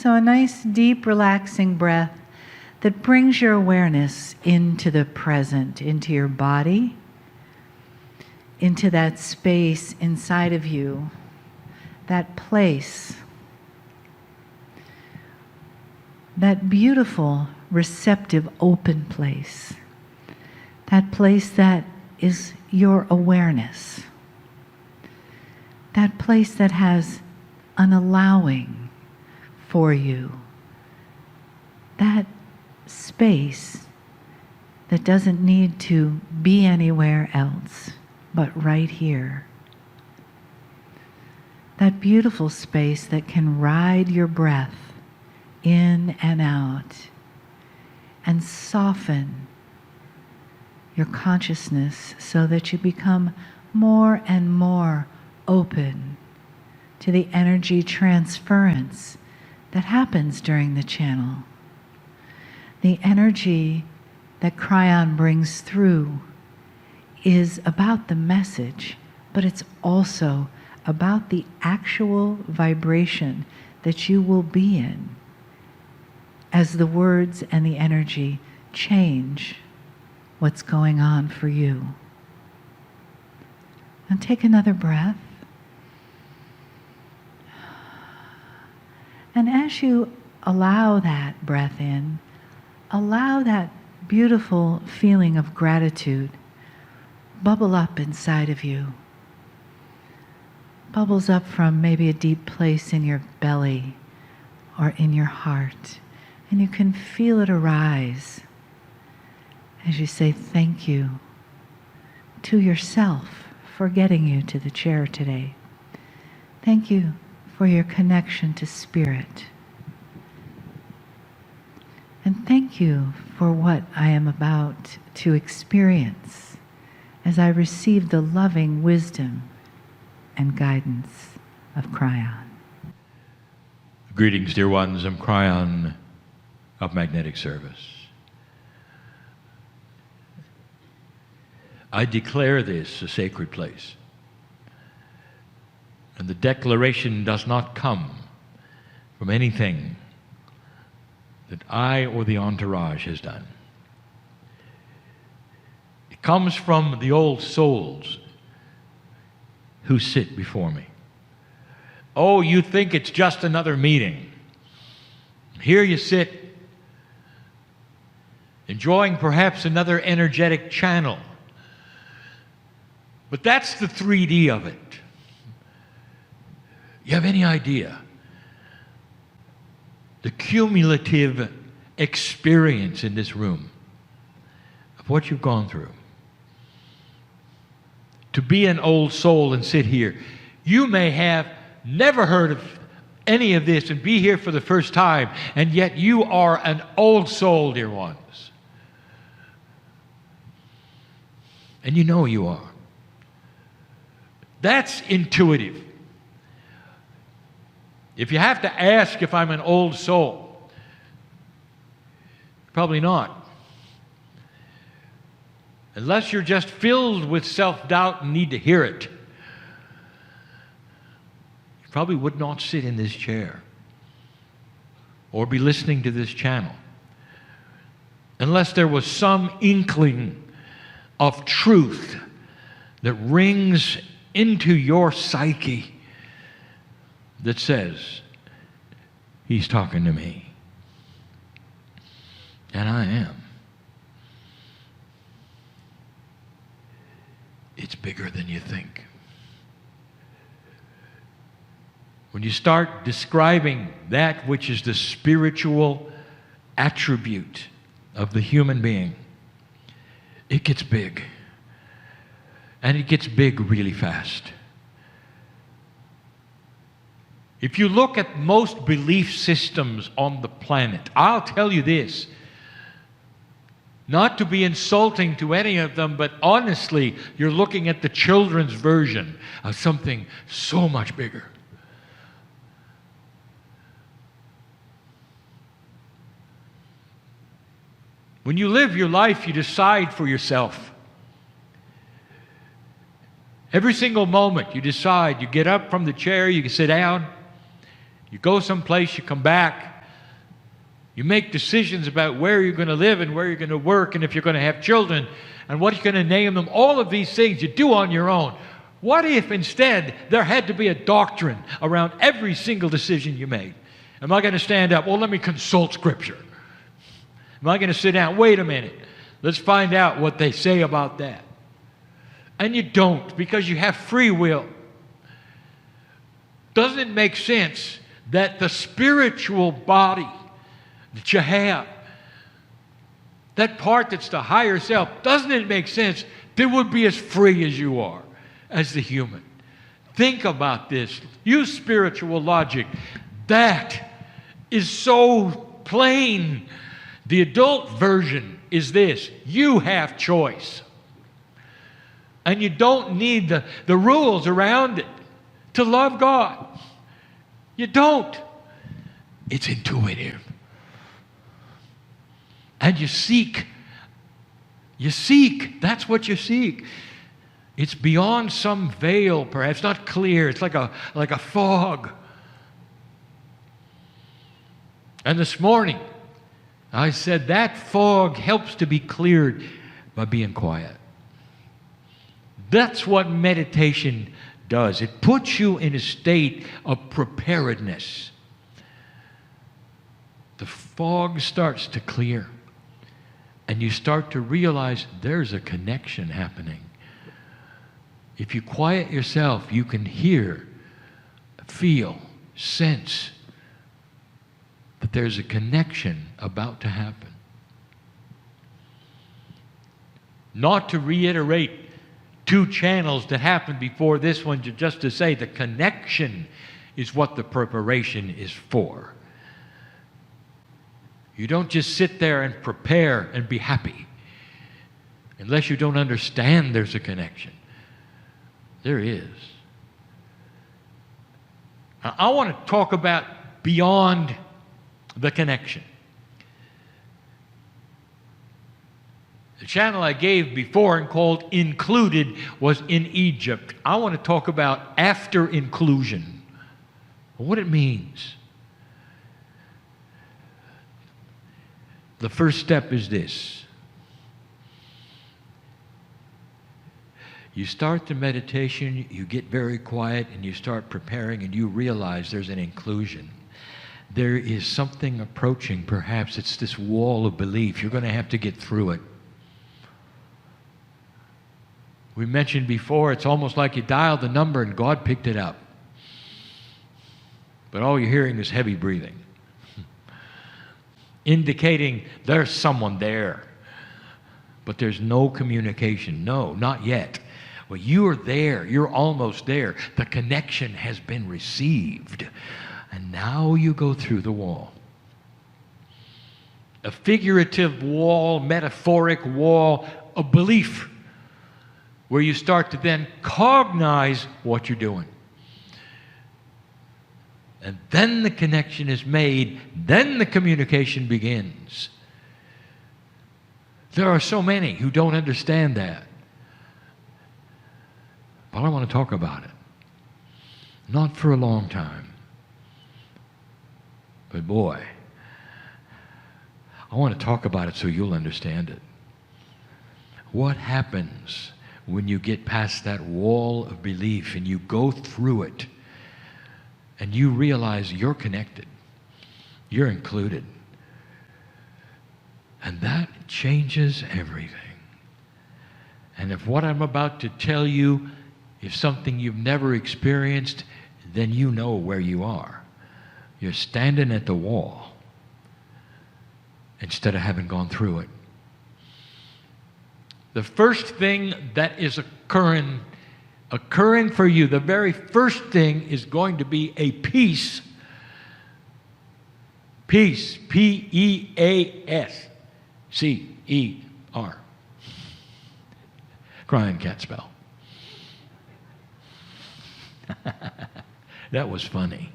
So a nice, deep, relaxing breath that brings your awareness into the present, into your body, into that space inside of you, that place, that beautiful, receptive, open place, that place that is your awareness, that place that has an allowing for you, that space that doesn't need to be anywhere else but right here. That beautiful space that can ride your breath in and out and soften your consciousness so that you become more and more open to the energy transference that happens during the channel. The energy that Kryon brings through is about the message, but it's also about the actual vibration that you will be in as the words and the energy change what's going on for you. And take another breath. And as you allow that breath in, allow that beautiful feeling of gratitude bubble up inside of you. Bubbles up from maybe a deep place in your belly or in your heart. And you can feel it arise as you say thank you to yourself for getting you to the chair today. Thank you for your connection to Spirit. And thank you for what I am about to experience as I receive the loving wisdom and guidance of Kryon. Greetings, dear ones. I'm Kryon of Magnetic Service. I declare this a sacred place. And the declaration does not come from anything that I or the entourage has done. It comes from the old souls who sit before me. Oh, you think it's just another meeting. Here you sit, enjoying perhaps another energetic channel. But that's the 3D of it. You have any idea the cumulative experience in this room of what you've gone through? To be an old soul and sit here, you may have never heard of any of this and be here for the first time, and yet you are an old soul, dear ones. And you know you are. That's intuitive. If you have to ask if I'm an old soul, probably not. Unless you're just filled with self-doubt and need to hear it, you probably would not sit in this chair or be listening to this channel unless there was some inkling of truth that rings into your psyche that says, he's talking to me. And I am. It's bigger than you think. When you start describing that which is the spiritual attribute of the human being, it gets big. And it gets big really fast. If you look at most belief systems on the planet, I'll tell you this, not to be insulting to any of them, but honestly, you're looking at the children's version of something so much bigger. When you live your life, you decide for yourself. Every single moment you decide, you get up from the chair, you can sit down, You go someplace, you come back. You make decisions about where you're going to live and where you're going to work and if you're going to have children and what you're going to name them. All of these things you do on your own. What if instead there had to be a doctrine around every single decision you made? Am I going to stand up? Well, let me consult Scripture. Am I going to sit down? Wait a minute. Let's find out what they say about that. And you don't, because you have free will. Doesn't it make sense that the spiritual body that you have, that part that's the higher self, doesn't it make sense that it would be as free as you are, as the human? Think about this. Use spiritual logic. That is so plain. The adult version is this: you have choice. And you don't need the rules around it to love God. You don't. It's intuitive. And you seek. You seek. That's what you seek. It's beyond some veil, perhaps. Not clear. It's like a fog. And this morning, I said that fog helps to be cleared by being quiet. That's what meditation does. It puts you in a state of preparedness. The fog starts to clear, and you start to realize there's a connection happening. If you quiet yourself, you can hear, feel, sense that there's a connection about to happen. Not to reiterate two channels that happened before this one, just to say the connection is what the preparation is for. You don't just sit there and prepare and be happy unless you don't understand there's a connection. There is. Now, I want to talk about beyond the connection. The channel I gave before and called Included was in Egypt. I want to talk about after inclusion, what it means. The first step is this. You start the meditation, you get very quiet, and you start preparing, and you realize there's an inclusion. There is something approaching. Perhaps it's this wall of belief. You're going to have to get through it. We mentioned before, it's almost like you dialed the number and God picked it up. But all you're hearing is heavy breathing, indicating there's someone there. But there's no communication. No, not yet. Well, you are there. You're almost there. The connection has been received. And now you go through the wall. A figurative wall, metaphoric wall of belief, where you start to then cognize what you're doing. And then the connection is made, then the communication begins. There are so many who don't understand that. But I want to talk about it. Not for a long time. But boy, I want to talk about it so you'll understand it. What happens when you get past that wall of belief and you go through it and you realize you're connected, you're included, and that changes everything. And if what I'm about to tell you is something you've never experienced, then you know where you are. You're standing at the wall instead of having gone through it. The first thing that is occurring for you, the very first thing is going to be a peace. Peace. P-E-A-S. C-E-R. Crying cat spell. That was funny.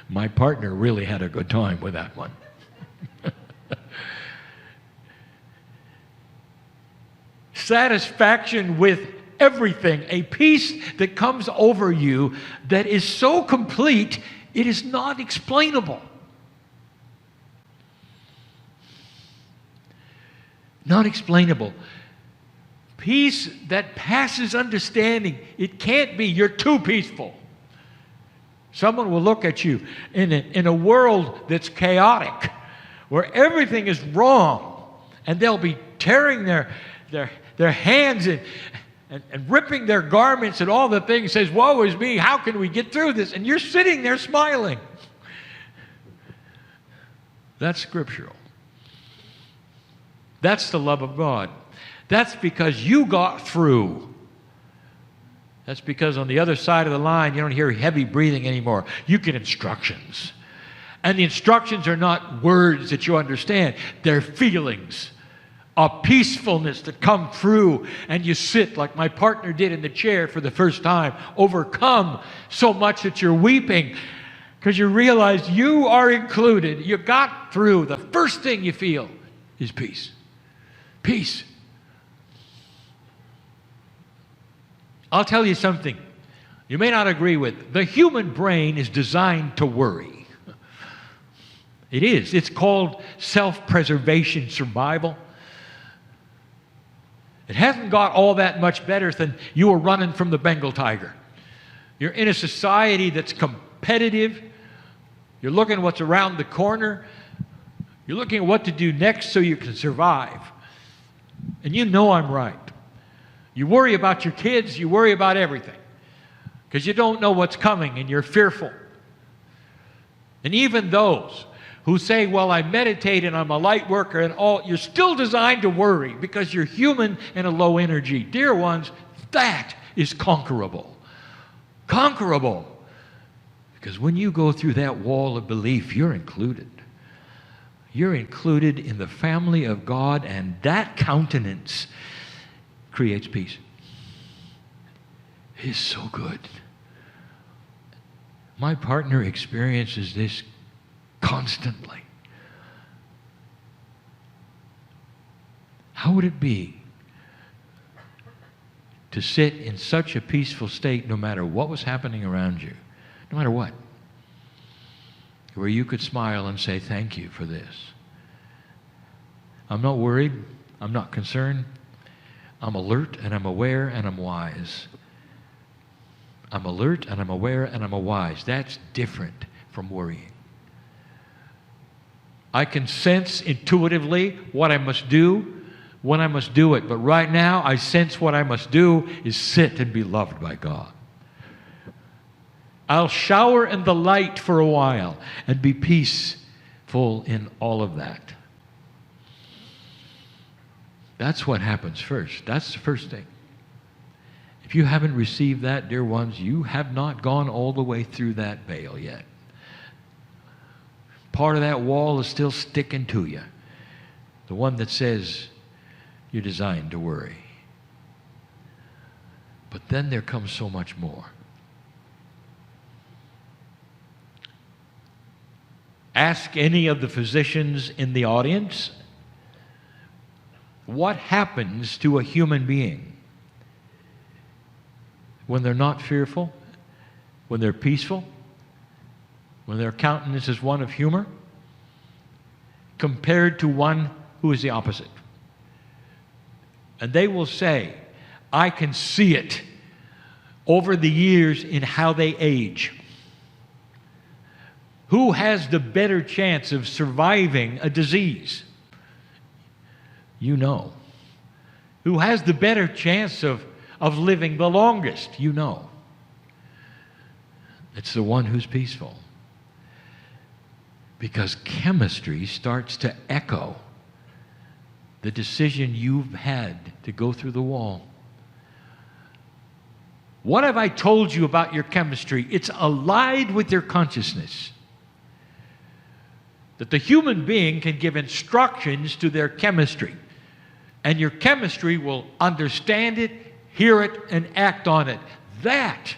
My partner really had a good time with that one. Satisfaction with everything, a peace that comes over you that is so complete, it is not explainable. Not explainable. Peace that passes understanding. It can't be. You're too peaceful. Someone will look at you in a world that's chaotic, where everything is wrong, and they'll be tearing their hands and ripping their garments and all the things, says, woe is me, how can we get through this? And you're sitting there smiling. That's scriptural. That's the love of God. That's because you got through. That's because on the other side of the line, you don't hear heavy breathing anymore. You get instructions. And the instructions are not words that you understand. They're feelings of peacefulness that come through. And you sit like my partner did in the chair for the first time, overcome so much that you're weeping because you realize you are included. You got through. The first thing you feel is peace. Peace. I'll tell you something you may not agree with. The human brain is designed to worry. It is. It's called self-preservation, survival. It hasn't got all that much better than you were running from the Bengal tiger. You're in a society that's competitive. You're looking at what's around the corner. You're looking at what to do next so you can survive. And you know I'm right. You worry about your kids, you worry about everything. Because you don't know what's coming and you're fearful. And even those who say, well, I meditate and I'm a light worker and all, you're still designed to worry because you're human and a low energy. Dear ones, that is conquerable. Conquerable. Because when you go through that wall of belief, you're included. You're included in the family of God, and that countenance creates peace. It is so good. My partner experiences this constantly. How would it be to sit in such a peaceful state no matter what was happening around you, no matter what, where you could smile and say, thank you for this. I'm not worried. I'm not concerned. I'm alert and I'm aware and I'm wise. I'm alert and I'm aware and I'm wise. That's different from worrying. I can sense intuitively what I must do when I must do it. But right now, I sense what I must do is sit and be loved by God. I'll shower in the light for a while and be peaceful in all of that. That's what happens first. That's the first thing. If you haven't received that, dear ones, you have not gone all the way through that veil yet. Part of that wall is still sticking to you. The one that says you're designed to worry. But then there comes so much more. Ask any of the physicians in the audience, what happens to a human being when they're not fearful, when they're peaceful, when their countenance is one of humor, compared to one who is the opposite? And they will say, I can see it over the years in how they age. Who has the better chance of surviving a disease? You know. Who has the better chance of living the longest? You know. It's the one who's peaceful. Because chemistry starts to echo the decision you've had to go through the wall. What have I told you about your chemistry? It's allied with your consciousness. That the human being can give instructions to their chemistry. And your chemistry will understand it, hear it, and act on it. That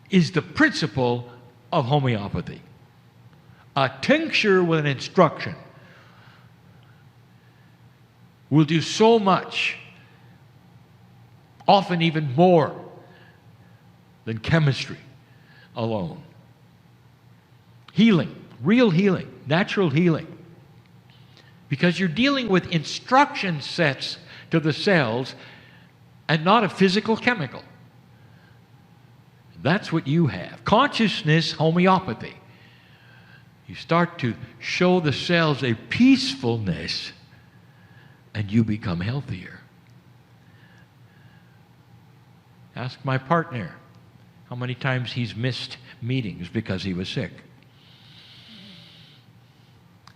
is the principle of homeopathy. A tincture with an instruction will do so much often even more than chemistry alone. Healing, real healing, natural healing. Because you're dealing with instruction sets to the cells and not a physical chemical. That's what you have. Consciousness homeopathy. You start to show the cells a peacefulness and you become healthier. Ask my partner how many times he's missed meetings because he was sick.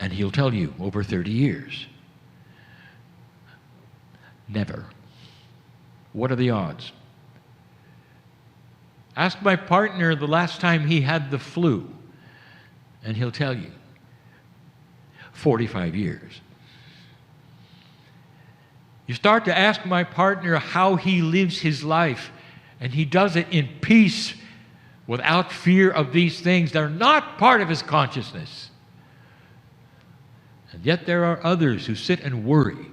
And he'll tell you over 30 years. Never. What are the odds? Ask my partner the last time he had the flu, and he'll tell you 45 years. You start to ask my partner how he lives his life, and he does it in peace without fear of these things that are not part of his consciousness. And yet there are others who sit and worry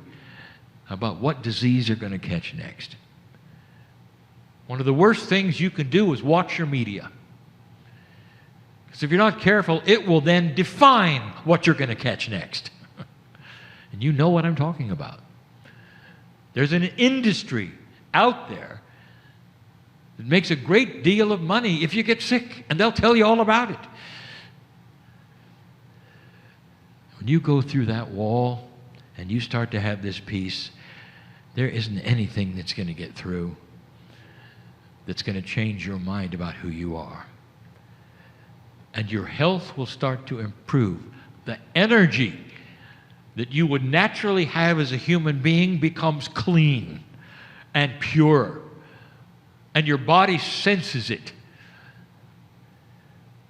about what disease they're going to catch next. One of the worst things you can do is watch your media. Because if you're not careful, it will then define what you're going to catch next. And you know what I'm talking about. There's an industry out there that makes a great deal of money if you get sick, and they'll tell you all about it. When you go through that wall and you start to have this peace, there isn't anything that's going to get through that's going to change your mind about who you are. And your health will start to improve. The energy that you would naturally have as a human being becomes clean and pure. And your body senses it.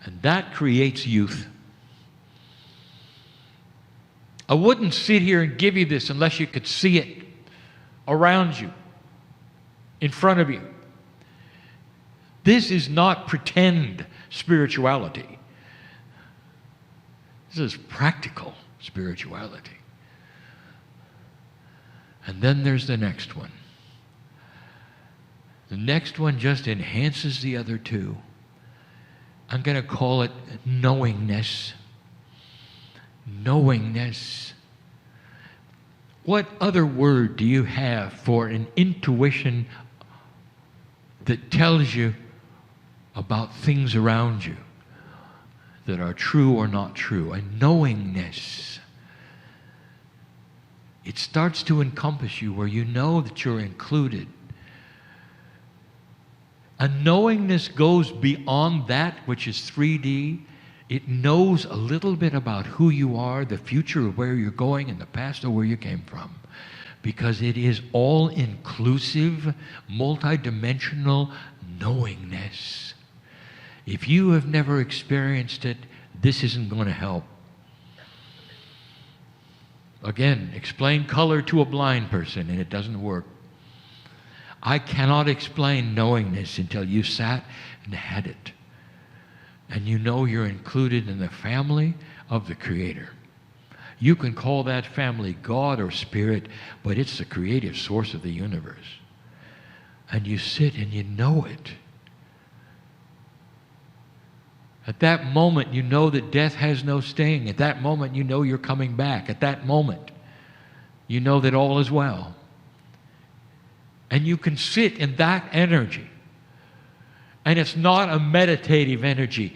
And that creates youth. I wouldn't sit here and give you this unless you could see it around you, in front of you. This is not pretend spirituality. This is practical spirituality. And then there's the next one. The next one just enhances the other two. I'm going to call it knowingness. Knowingness. What other word do you have for an intuition that tells you about things around you that are true or not true? A knowingness. It starts to encompass you where you know that you're included. A knowingness goes beyond that which is 3D. It knows a little bit about who you are, the future of where you're going, and the past of where you came from. Because it is all-inclusive, multidimensional knowingness. If you have never experienced it, this isn't going to help. Again, explain color to a blind person, and it doesn't work. I cannot explain knowingness until you sat and had it. And you know you're included in the family of the Creator. You can call that family God or Spirit, but it's the creative source of the universe. And you sit and you know it. At that moment, you know that death has no sting. At that moment, you know you're coming back. At that moment, you know that all is well. And you can sit in that energy. And it's not a meditative energy.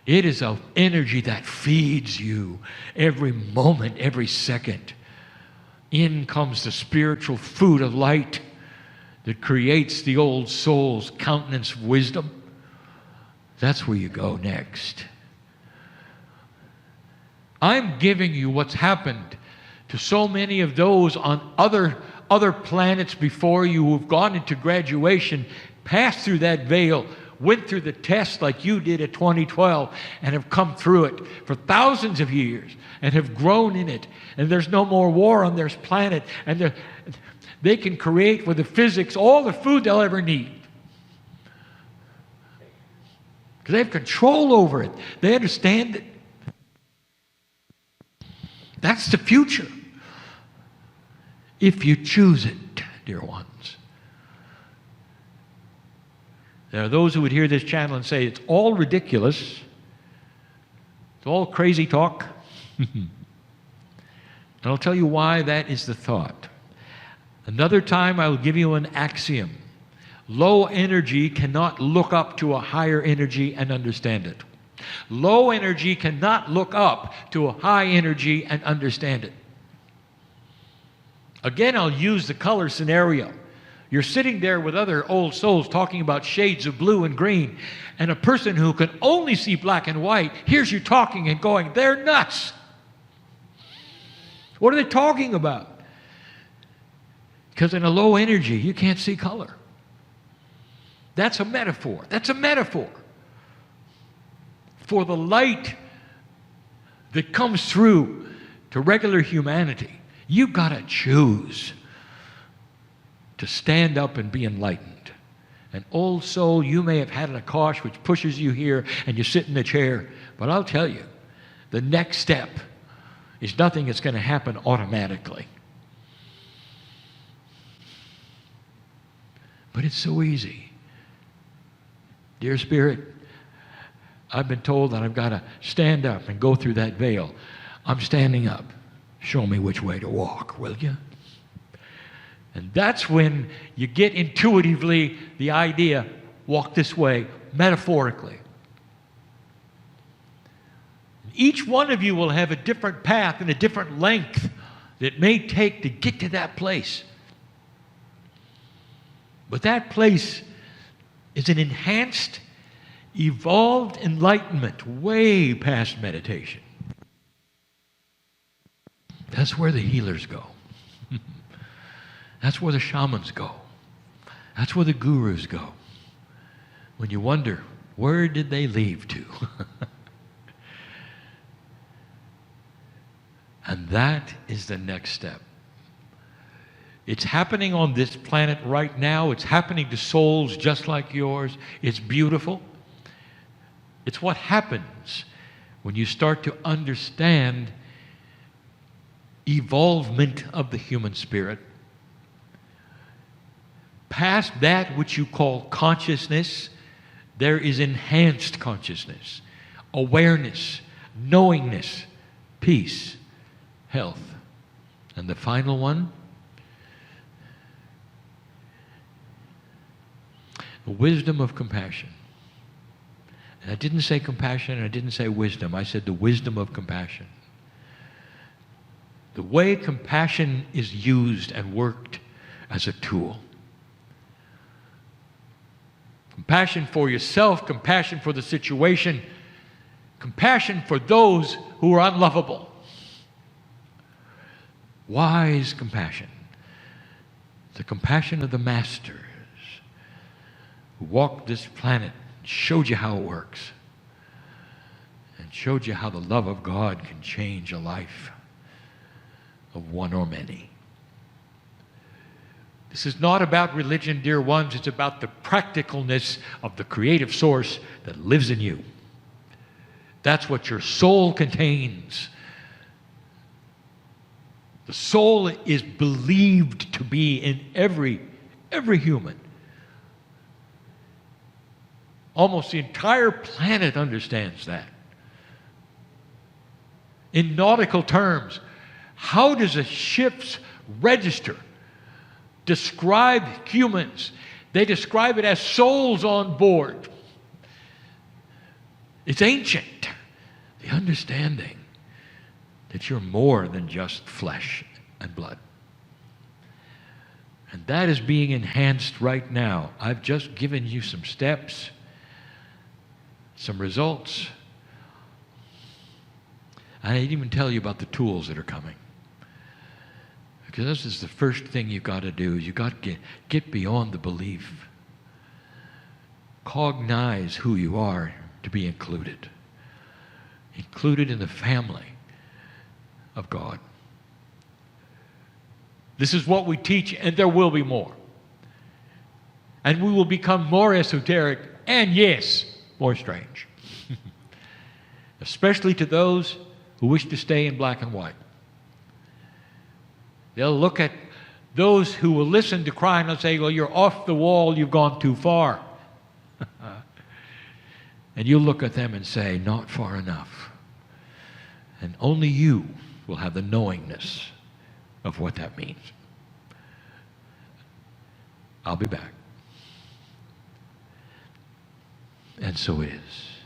It is an energy that feeds you every moment, every second. In comes the spiritual food of light that creates the old soul's countenance of wisdom. That's where you go next. I'm giving you what's happened to so many of those on other planets before you who've gone into graduation, passed through that veil, went through the test like you did at 2012, and have come through it for thousands of years and have grown in it. And there's no more war on their planet. And they can create with the physics all the food they'll ever need. Because they have control over it. They understand it. That's the future. If you choose it, dear ones. There are those who would hear this channel and say, it's all ridiculous. It's all crazy talk. And I'll tell you why that is the thought. Another time I will give you an axiom. Low energy cannot look up to a higher energy and understand it. Low energy cannot look up to a high energy and understand it. Again, I'll use the color scenario. You're sitting there with other old souls talking about shades of blue and green, and a person who can only see black and white hears you talking and going, they're nuts. What are they talking about? Because in a low energy, you can't see color. That's a metaphor. That's a metaphor for the light that comes through to regular humanity. You've got to choose to stand up and be enlightened. An old soul, you may have had an akash which pushes you here and you sit in the chair, but I'll tell you, the next step is nothing that's going to happen automatically. But it's so easy. Dear Spirit, I've been told that I've got to stand up and go through that veil. I'm standing up. Show me which way to walk, will you? And that's when you get intuitively the idea, walk this way, metaphorically. Each one of you will have a different path and a different length that it may take to get to that place. But that place is an enhanced, evolved enlightenment way past meditation. That's where the healers go. That's where the shamans go. That's where the gurus go. When you wonder, where did they leave to? And that is the next step. It's happening on this planet right now. It's happening to souls just like yours. It's beautiful. It's what happens when you start to understand evolvement of the human spirit. Past that which you call consciousness, there is enhanced consciousness, awareness, knowingness, peace, health. And the final one, the wisdom of compassion. And I didn't say compassion, and I didn't say wisdom. I said the wisdom of compassion. The way compassion is used and worked as a tool. Compassion for yourself, compassion for the situation, compassion for those who are unlovable. Wise compassion. The compassion of the masters who walked this planet, showed you how it works, and showed you how the love of God can change a life of one or many. This is not about religion, dear ones. It's about the practicalness of the creative source that lives in you. That's what your soul contains. The soul is believed to be in every human. Almost the entire planet understands that. In nautical terms, how does a ship's register describe humans? They describe it as souls on board. It's ancient. The understanding that you're more than just flesh and blood. And that is being enhanced right now. I've just given you some steps, some results. I didn't even tell you about the tools that are coming. Because this is the first thing you've got to do. You've got to get beyond the belief. Cognize who you are to be included. Included in the family of God. This is what we teach, and there will be more. And we will become more esoteric and, yes, more strange. Especially to those who wish to stay in black and white. They'll look at those who will listen to cry and they'll say, well, you're off the wall, you've gone too far. And you'll look at them and say, not far enough. And only you will have the knowingness of what that means. I'll be back. And so it is.